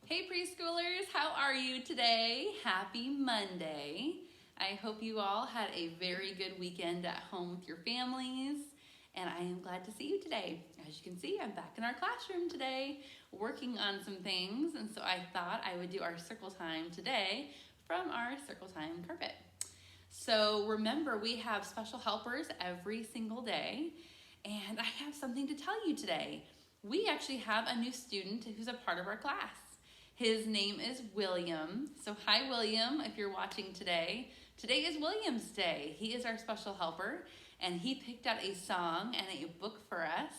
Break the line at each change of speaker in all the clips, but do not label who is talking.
Hey preschoolers, how are you today? Happy Monday. I hope you all had a very good weekend at home with your families, and I am glad to see you today. As you can see, I'm back in our classroom today working on some things, and so I thought I would do our circle time today from our circle time carpet. So remember, we have special helpers every single day, and I have something to tell you today. We actually have a new student who's a part of our class. His name is William. So hi William, if you're watching today. Today is William's Day. He is our special helper, and he picked out a song and a book for us.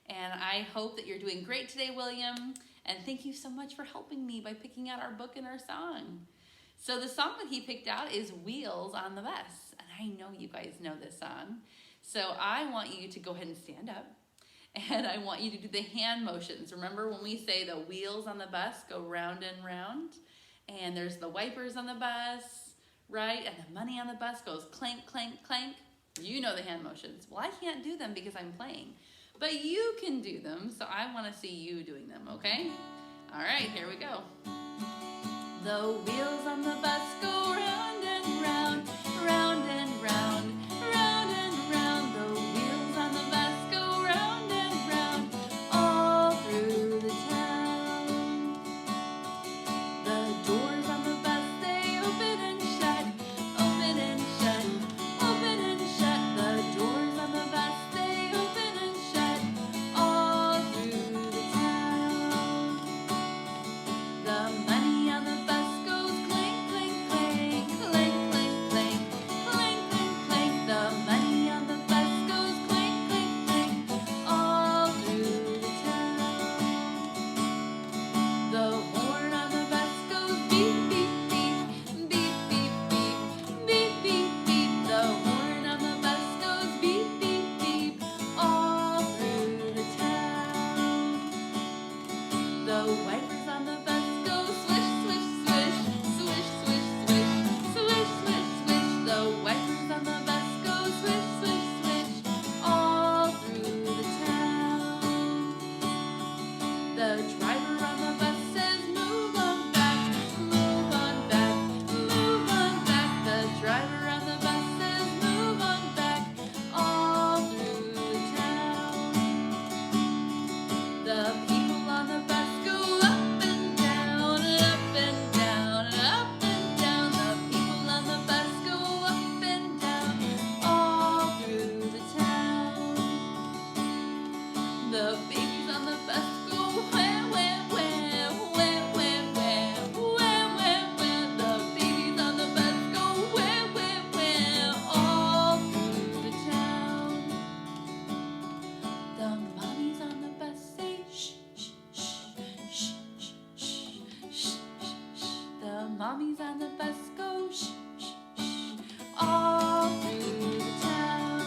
And I hope that you're doing great today, William. And thank you so much for helping me by picking out our book and our song. So the song that he picked out is Wheels on the Bus. And I know you guys know this song. So I want you to go ahead and stand up. And I want you to do the hand motions. Remember when we say the wheels on the bus go round and round? And there's the wipers on the bus, right? And the money on the bus goes clank, clank, clank. You know the hand motions. Well, I can't do them because I'm playing. But you can do them, so I want to see you doing them, okay? All right, here we go. The wheels on the bus go round and round, round and round. Mommies on the bus go shh, shh, shh, all through the town.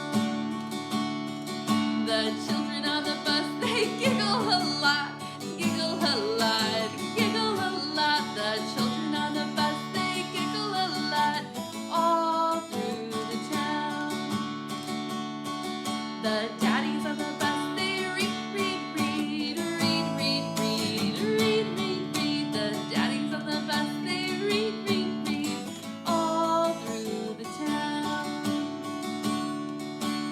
The children on the bus, they giggle a lot, giggle a lot, giggle a lot. The children on the bus, they giggle a lot, all through the town. The daddies on the bus, they read, read, read, read, read, read, read, read, read. The daddies on the bus, read, read, read, all through the town.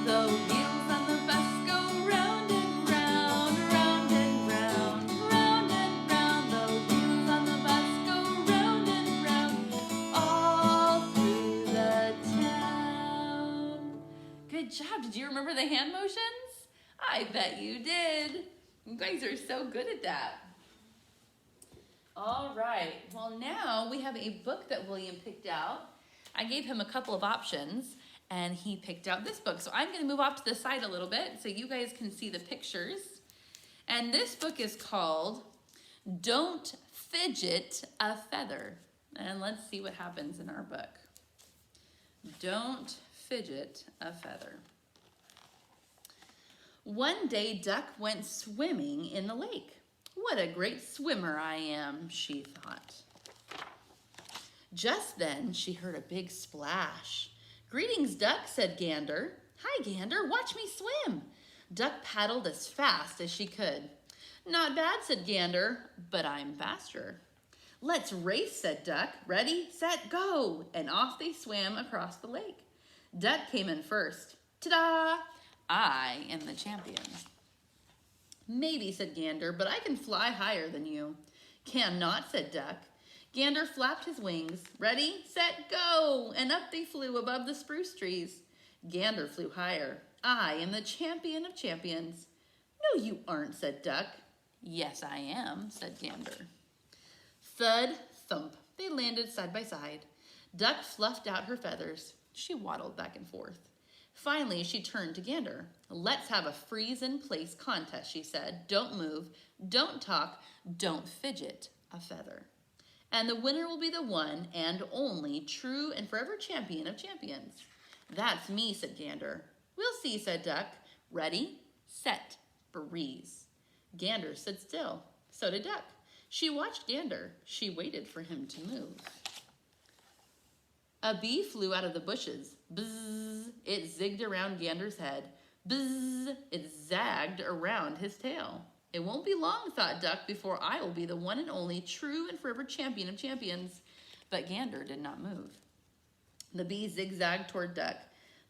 The wheels on the bus go round and round, round and round, round and round. The wheels on the bus go round and round, all through the town. Good job. Did you remember the hand motions? I bet you did. You guys are so good at that. All right, well now we have a book that William picked out. I gave him a couple of options and he picked out this book. So I'm gonna move off to the side a little bit so you guys can see the pictures. And this book is called Don't Fidget a Feather. And let's see what happens in our book. Don't fidget a feather. One day Duck went swimming in the lake. What a great swimmer I am, she thought. Just then, she heard a big splash. Greetings, Duck, said Gander. Hi, Gander, watch me swim. Duck paddled as fast as she could. Not bad, said Gander, but I'm faster. Let's race, said Duck. Ready, set, go! And off they swam across the lake. Duck came in first. Ta-da! I am the champion. Maybe, said Gander, but I can fly higher than you. Cannot, said Duck. Gander flapped his wings. Ready, set, go! And up they flew above the spruce trees. Gander flew higher. I am the champion of champions. No, you aren't, said Duck. Yes, I am, said Gander. Thud, thump, they landed side by side. Duck fluffed out her feathers. She waddled back and forth. Finally, she turned to Gander. Let's have a freeze-in-place contest, she said. Don't move, don't talk, don't fidget a feather. And the winner will be the one and only true and forever champion of champions. That's me, said Gander. We'll see, said Duck. Ready, set, freeze. Gander stood still. So did Duck. She watched Gander. She waited for him to move. A bee flew out of the bushes. Bzzz, it zigged around Gander's head. Bzzz, it zagged around his tail. It won't be long, thought Duck, before I will be the one and only true and forever champion of champions. But Gander did not move. The bee zigzagged toward Duck.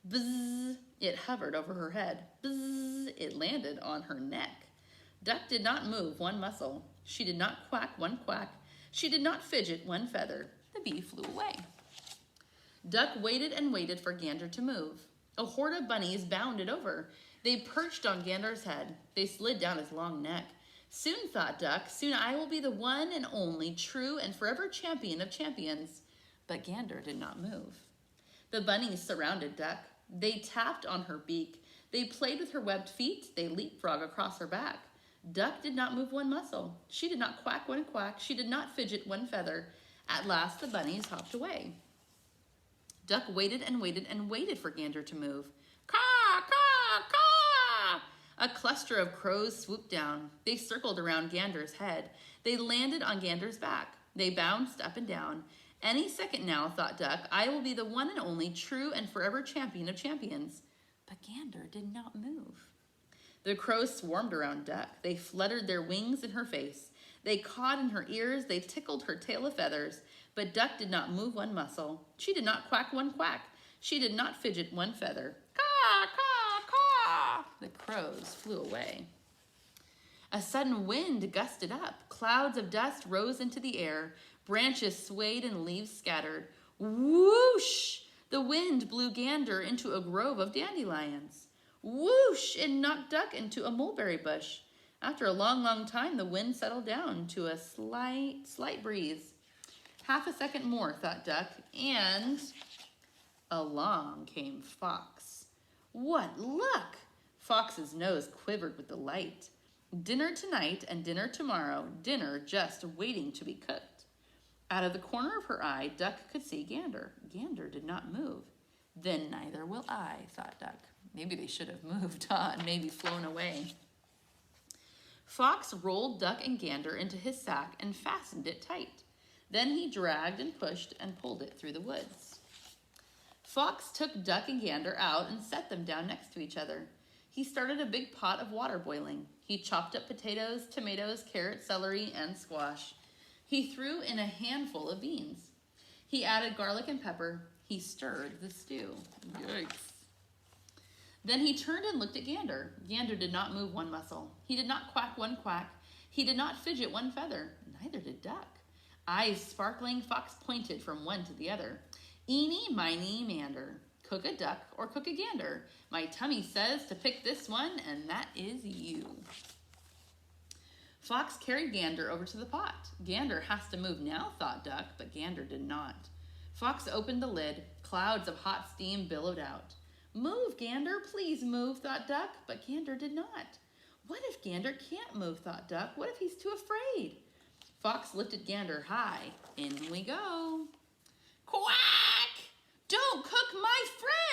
Bzzz, it hovered over her head. Bzzz, it landed on her neck. Duck did not move one muscle. She did not quack one quack. She did not fidget one feather. The bee flew away. Duck waited and waited for Gander to move. A horde of bunnies bounded over. They perched on Gander's head. They slid down his long neck. Soon, thought Duck, soon I will be the one and only true and forever champion of champions. But Gander did not move. The bunnies surrounded Duck. They tapped on her beak. They played with her webbed feet. They leapfrogged across her back. Duck did not move one muscle. She did not quack one quack. She did not fidget one feather. At last, the bunnies hopped away. Duck waited and waited and waited for Gander to move. Caw, caw, caw! A cluster of crows swooped down. They circled around Gander's head. They landed on Gander's back. They bounced up and down. Any second now, thought Duck, I will be the one and only true and forever champion of champions. But Gander did not move. The crows swarmed around Duck. They fluttered their wings in her face. They cawed in her ears. They tickled her tail of feathers. But Duck did not move one muscle. She did not quack one quack. She did not fidget one feather. Caw, caw, caw! The crows flew away. A sudden wind gusted up. Clouds of dust rose into the air. Branches swayed and leaves scattered. Whoosh! The wind blew Gander into a grove of dandelions. Whoosh! It knocked Duck into a mulberry bush. After a long, long time, the wind settled down to a slight breeze. Half a second more, thought Duck, and along came Fox. What luck! Fox's nose quivered with delight. Dinner tonight and dinner tomorrow, dinner just waiting to be cooked. Out of the corner of her eye, Duck could see Gander. Gander did not move. Then neither will I, thought Duck. Maybe they should have moved on, maybe flown away. Fox rolled Duck and Gander into his sack and fastened it tight. Then he dragged and pushed and pulled it through the woods. Fox took Duck and Gander out and set them down next to each other. He started a big pot of water boiling. He chopped up potatoes, tomatoes, carrots, celery, and squash. He threw in a handful of beans. He added garlic and pepper. He stirred the stew. Yikes. Then he turned and looked at Gander. Gander did not move one muscle. He did not quack one quack. He did not fidget one feather. Neither did Duck. Eyes sparkling, Fox pointed from one to the other. Eeny, miny, mander. Cook a duck or cook a gander. My tummy says to pick this one, and that is you. Fox carried Gander over to the pot. Gander has to move now, thought Duck, but Gander did not. Fox opened the lid. Clouds of hot steam billowed out. Move, Gander, please move, thought Duck, but Gander did not. What if Gander can't move, thought Duck? What if he's too afraid? Fox lifted Gander high. In we go. Quack! Don't cook my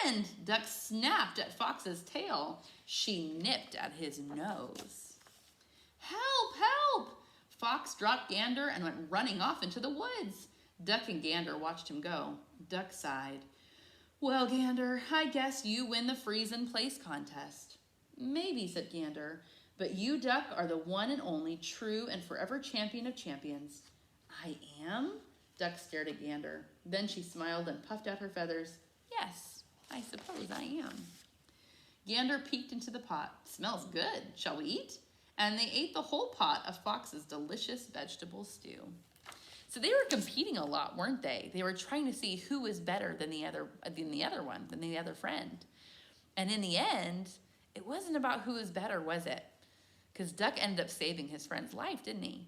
friend! Duck snapped at Fox's tail. She nipped at his nose. Help, help! Fox dropped Gander and went running off into the woods. Duck and Gander watched him go. Duck sighed. Well, Gander, I guess you win the freeze-in-place contest. Maybe, said Gander, But you, Duck, are the one and only true and forever champion of champions. I am? Duck stared at Gander. Then she smiled and puffed out her feathers. Yes, I suppose I am. Gander peeked into the pot. Smells good. Shall we eat? And they ate the whole pot of Fox's delicious vegetable stew. So they were competing a lot, weren't they? They were trying to see who was better than the other friend. And in the end, it wasn't about who was better, was it? Because Duck ended up saving his friend's life, didn't he?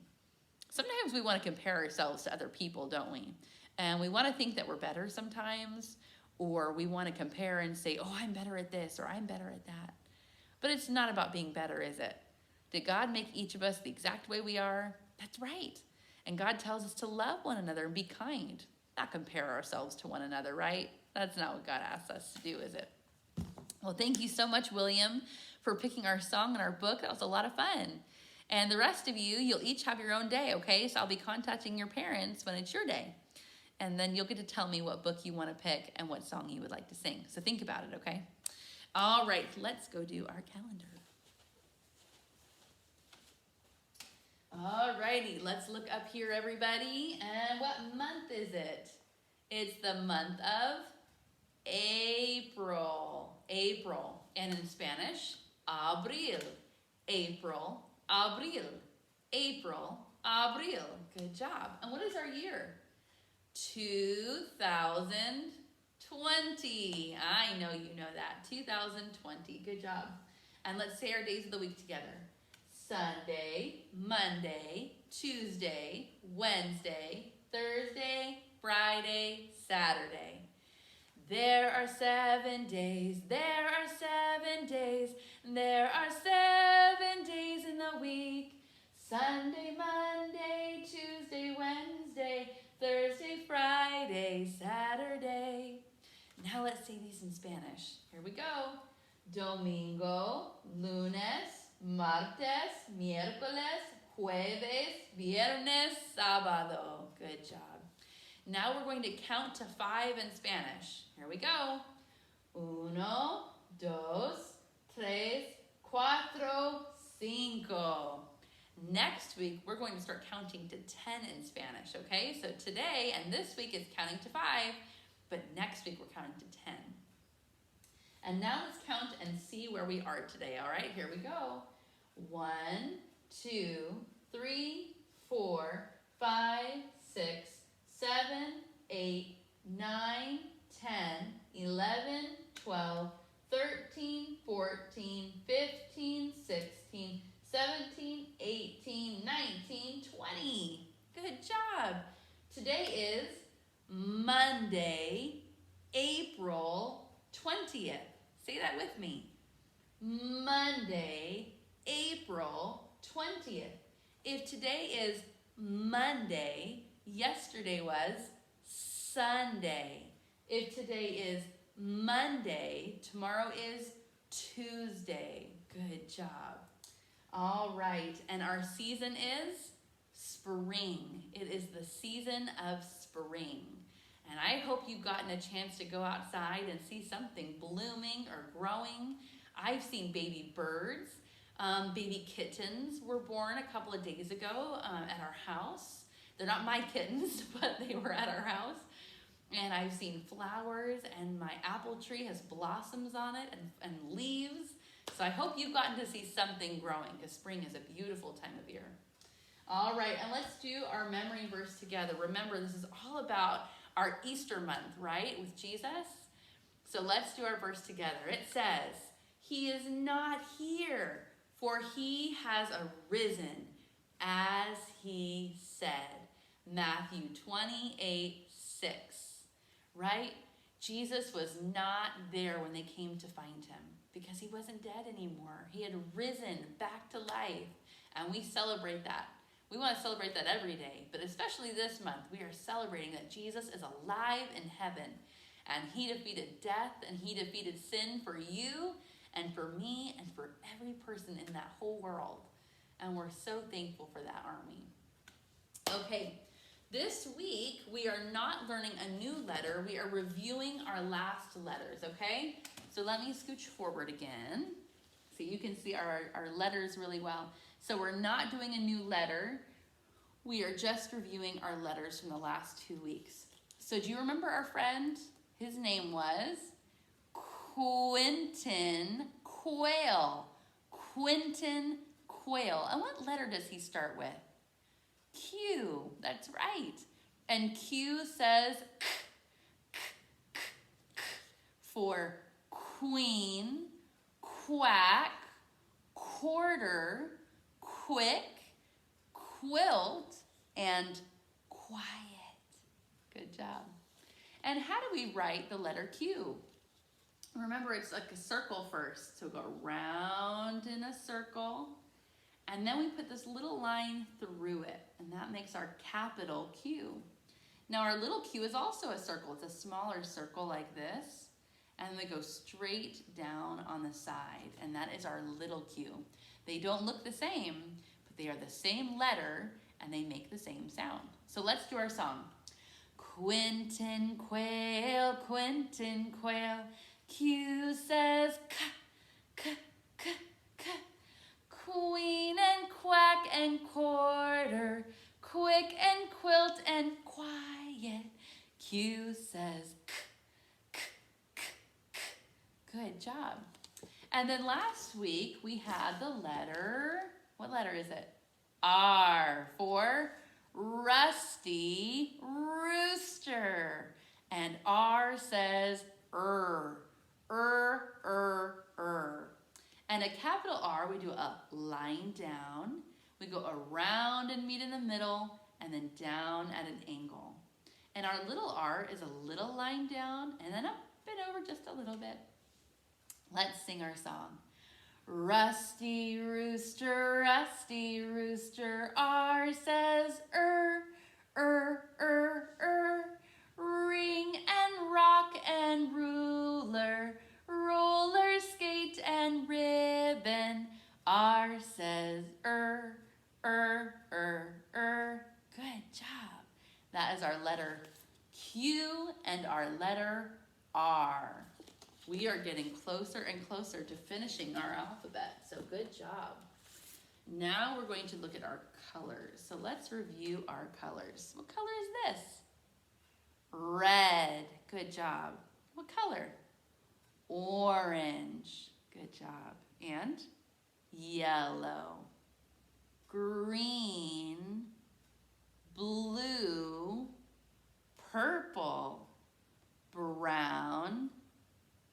Sometimes we want to compare ourselves to other people, don't we? And we want to think that we're better sometimes, or we want to compare and say, oh, I'm better at this, or I'm better at that. But it's not about being better, is it? Did God make each of us the exact way we are? That's right. And God tells us to love one another and be kind, not compare ourselves to one another, right? That's not what God asks us to do, is it? Well, thank you so much, William, for picking our song and our book. That was a lot of fun. And the rest of you, you'll each have your own day, okay? So I'll be contacting your parents when it's your day. And then you'll get to tell me what book you want to pick and what song you would like to sing. So think about it, okay? All right, let's go do our calendar. All righty, let's look up here, everybody. And what month is it? It's the month of April. April. And in Spanish, abril. April, abril. April, abril. Good job. And what is our year? 2020. I know you know that. 2020. Good job. And let's say our days of the week together. Sunday, Monday, Tuesday, Wednesday, Thursday, Friday, Saturday. There are 7 days, there are 7 days, there are 7 days in the week. Sunday, Monday, Tuesday, Wednesday, Thursday, Friday, Saturday. Now let's say these in Spanish. Here we go. Domingo, lunes, martes, miércoles, jueves, viernes, sábado. Good job. Now we're going to count to 5 in Spanish. Here we go. 1, 2, 3, 4, 5. Next week, we're going to start counting to 10 in Spanish, okay? So today and this week is counting to 5, but next week we're counting to 10. And now let's count and see where we are today, all right? Here we go. 1, 2, 3, 4, 5, 6, 7, 8, 9, 10, 11, 12, 13, 14, 15, 16, 17, 18, 19, 20. Good job. Today is Monday, April 20th. Say that with me. Monday, April 20th. If today is Monday, yesterday was Sunday. If today is Monday, tomorrow is Tuesday. Good job. All right, and our season is spring. It is the season of spring. And I hope you've gotten a chance to go outside and see something blooming or growing. I've seen baby birds. Baby kittens were born a couple of days ago at our house. They're not my kittens, but they were at our house. And I've seen flowers, and my apple tree has blossoms on it and leaves. So I hope you've gotten to see something growing, because spring is a beautiful time of year. All right, and let's do our memory verse together. Remember, this is all about our Easter month, right, with Jesus? So let's do our verse together. It says, "He is not here, for he has arisen, as he said." Matthew 28:6. Right? Jesus was not there when they came to find him because he wasn't dead anymore. He had risen back to life, and we celebrate that. We want to celebrate that every day, but especially this month, we are celebrating that Jesus is alive in heaven, and he defeated death, and he defeated sin for you and for me and for every person in that whole world. And we're so thankful for that, aren't we? Okay. This week, we are not learning a new letter. We are reviewing our last letters, okay? So let me scooch forward again So you can see our letters really well. So we're not doing a new letter. We are just reviewing our letters from the last 2 weeks. So do you remember our friend? His name was Quentin Quayle. Quentin Quayle. And what letter does he start with? Q. That's right. And Q says k, k, k, k, for queen, quack, quarter, quick, quilt, and quiet. Good job. And how do we write the letter Q? Remember, it's like a circle first. So go round in a circle, and then we put this little line through it, and that makes our capital Q. Now our little q is also a circle. It's a smaller circle like this, and we go straight down on the side, and that is our little q. They don't look the same, but they are the same letter, and they make the same sound. So let's do our song. Quentin Quayle, Quentin Quayle, Q says k, k, k, k. Queen and quack and quarter, quick and quilt and quiet. Q says k, k, k, k. Good job. And then last week we had the letter, what letter is it? R for rusty rooster. And R says And a capital R, we do a line down, we go around and meet in the middle, and then down at an angle. And our little r is a little line down, and then up and over just a little bit. Let's sing our song. Rusty rooster, R says ring and rock and ruler, roller skate and ribbon. R says Good job. That is our letter Q and our letter R. We are getting closer and closer to finishing our alphabet, so good job. Now we're going to look at our colors. So let's review our colors. What color is this? Red. Good job. What color? Orange. Good job. And yellow. Green. Blue. Purple. Brown.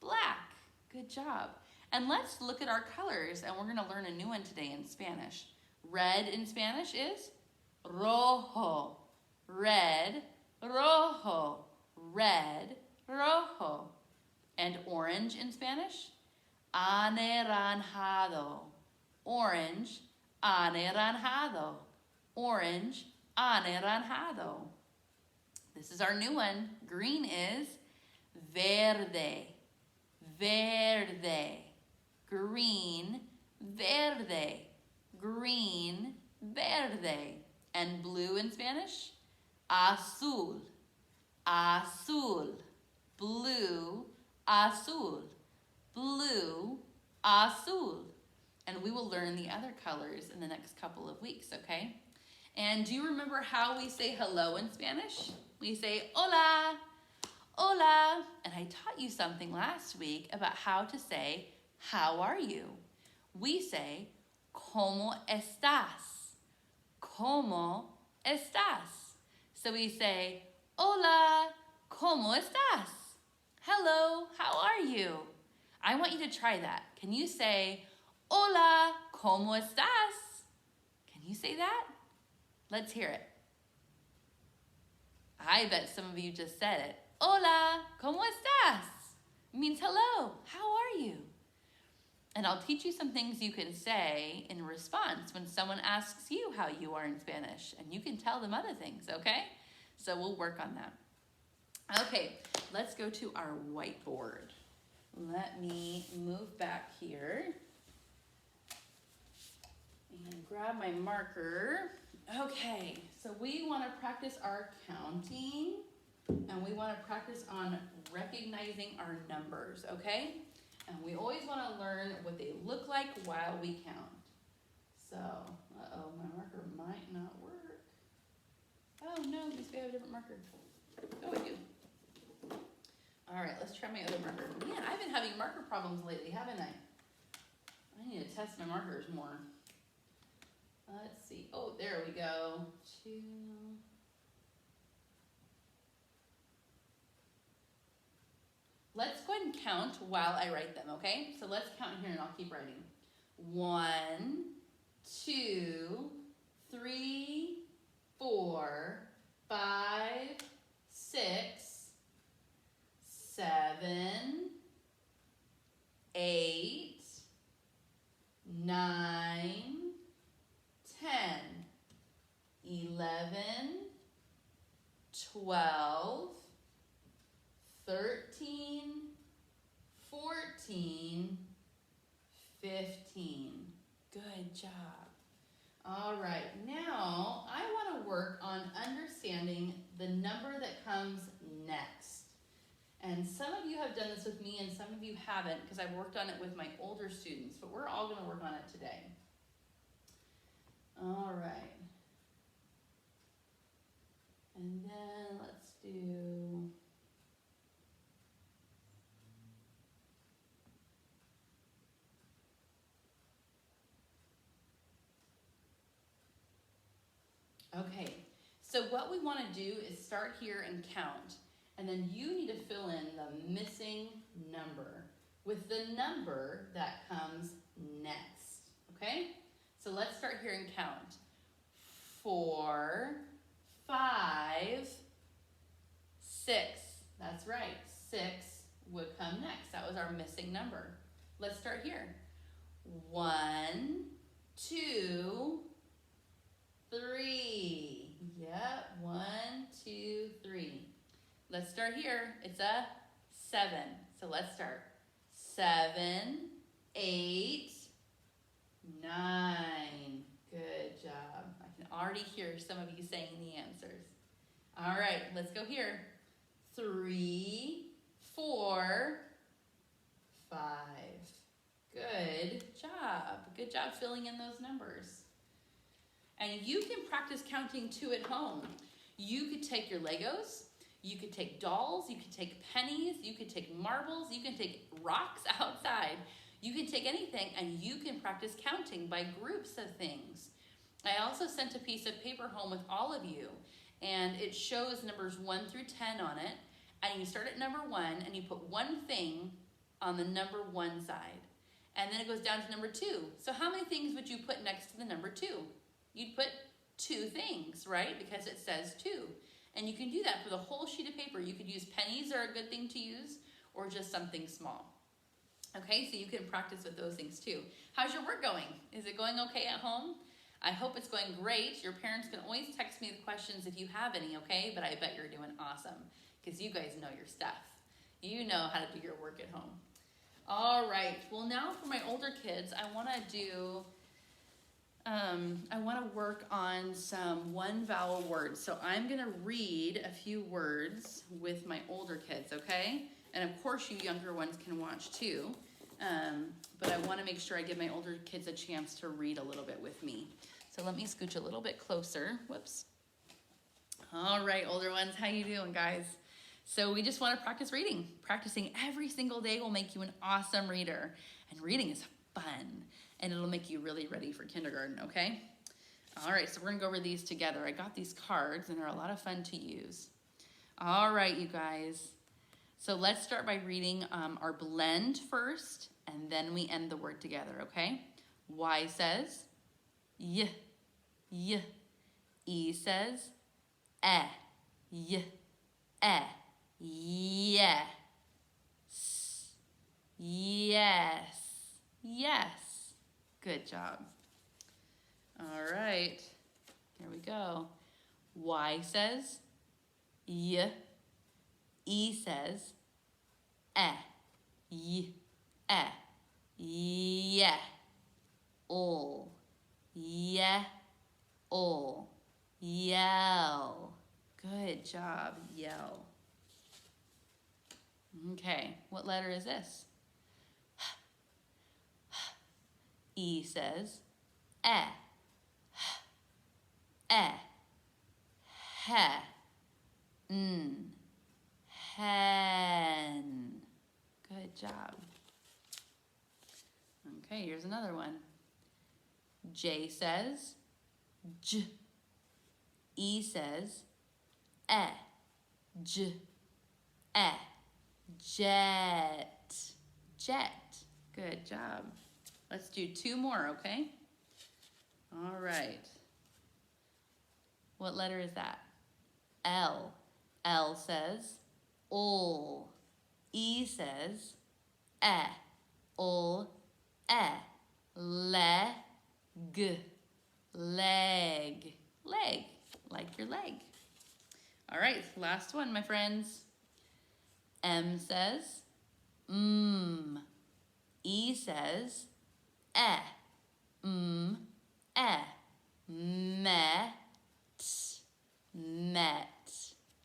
Black. Good job. And let's look at our colors, and we're going to learn a new one today in Spanish. Red in Spanish is rojo. Red, rojo. Red, rojo. And orange in Spanish? Anaranjado. Orange, anaranjado. Orange, anaranjado. This is our new one. Green is verde. Verde. Green, verde. Green, verde. And blue in Spanish? Azul. Azul. Blue, azul. Blue, azul. And we will learn the other colors in the next couple of weeks, okay? And do you remember how we say hello in Spanish? We say hola. Hola. And I taught you something last week about how to say, how are you? We say, ¿cómo estás? ¿Cómo estás? So we say, hola, ¿cómo estás? Hello, how are you? I want you to try that. Can you say, hola, ¿cómo estás? Can you say that? Let's hear it. I bet some of you just said it. Hola, ¿cómo estás? It means hello, how are you? And I'll teach you some things you can say in response when someone asks you how you are in Spanish. And you can tell them other things, okay? So we'll work on that. Okay, let's go to our whiteboard. Let me move back here and grab my marker. Okay, so we want to practice our counting, and we want to practice on recognizing our numbers, okay? And we always want to learn what they look like while we count. So, uh-oh, my marker might not work. Oh no, because we have a different marker. Oh, we do. All right, let's try my other marker. Man, I've been having marker problems lately, haven't I? I need to test my markers more. Let's see. Oh, there we go. 2. Let's go ahead and count while I write them, okay? So let's count here and I'll keep writing. 1, 2, 3, 4, 5, 6, 7, 8, 9, 10, 11, 12, 13, 14, 15. Good job. All right, now I want to work on understanding the number that comes next. And some of you have done this with me and some of you haven't because I've worked on it with my older students, but we're all going to work on it today. All right. And then let's do... Okay, so what we want to do is start here and count, and then you need to fill in the missing number with the number that comes next, okay? So let's start here and count. 4, 5, 6. That's right, 6 would come next. That was our missing number. Let's start here. 1, 2, 3. Yep, 1, 2, 3. Let's start here. It's a 7. So let's start. 7, 8, 9. Good job. I can already hear some of you saying the answers. All right, let's go here. 3, 4, 5. Good job. Good job filling in those numbers. And you can practice counting too at home. You could take your Legos, you could take dolls, you could take pennies, you could take marbles, you can take rocks outside. You can take anything and you can practice counting by groups of things. I also sent a piece of paper home with all of you, and it shows numbers 1 through 10 on it. And you start at number 1 and you put one thing on the number 1 side. And then it goes down to number 2. So how many things would you put next to the number 2? You'd put 2 things, right? Because it says 2. And you can do that for the whole sheet of paper. You could use pennies are a good thing to use, or just something small. Okay, so you can practice with those things too. How's your work going? Is it going okay at home? I hope it's going great. Your parents can always text me the questions if you have any, okay? But I bet you're doing awesome because you guys know your stuff. You know how to do your work at home. All right, well now for my older kids, I want to work on some one vowel words. So I'm gonna read a few words with my older kids, okay? And of course you younger ones can watch too. But I wanna make sure I give my older kids a chance to read a little bit with me. So let me scooch a little bit closer. Whoops. All right, older ones, how you doing, guys? So we just wanna practice reading. Practicing every single day will make you an awesome reader. And reading is fun. And it'll make you really ready for kindergarten, okay? All right, so we're gonna go over these together. I got these cards and they're a lot of fun to use. All right, you guys. So let's start by reading our blend first, and then we end the word together, okay? Y says, y, y. E says, y, yeah. S, yes, yes. Good job. All right, here we go. Y says, y. E says, y, yeah. Ol, yeah, ol, yell. Good job, yell. Okay, what letter is this? E says eh, eh, he, hen. Good job. Okay, here's another one. J says j. E says eh, j, eh, jet, jet. Good job. Let's do two more, okay? All right. What letter is that? L. L says ol. E says eh, ol, eh, leg, leg, leg, like your leg. All right, last one, my friends. M says E says eh, eh, met, met.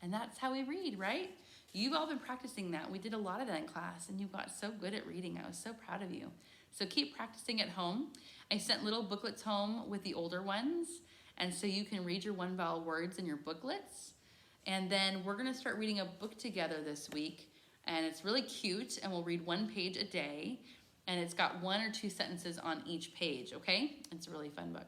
And that's how we read, right? You've all been practicing that. We did a lot of that in class, and you got so good at reading. I was so proud of you. So keep practicing at home. I sent little booklets home with the older ones, and so you can read your one vowel words in your booklets. And then we're gonna start reading a book together this week, and it's really cute, and we'll read one page a day, and it's got 1 or 2 sentences on each page, okay? It's a really fun book.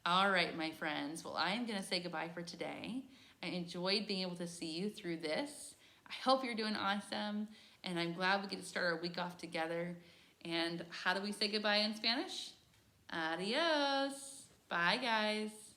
All right, my friends. Well, I am gonna say goodbye for today. I enjoyed being able to see you through this. I hope you're doing awesome, and I'm glad we get to start our week off together. And how do we say goodbye in Spanish? Adios. Bye, guys.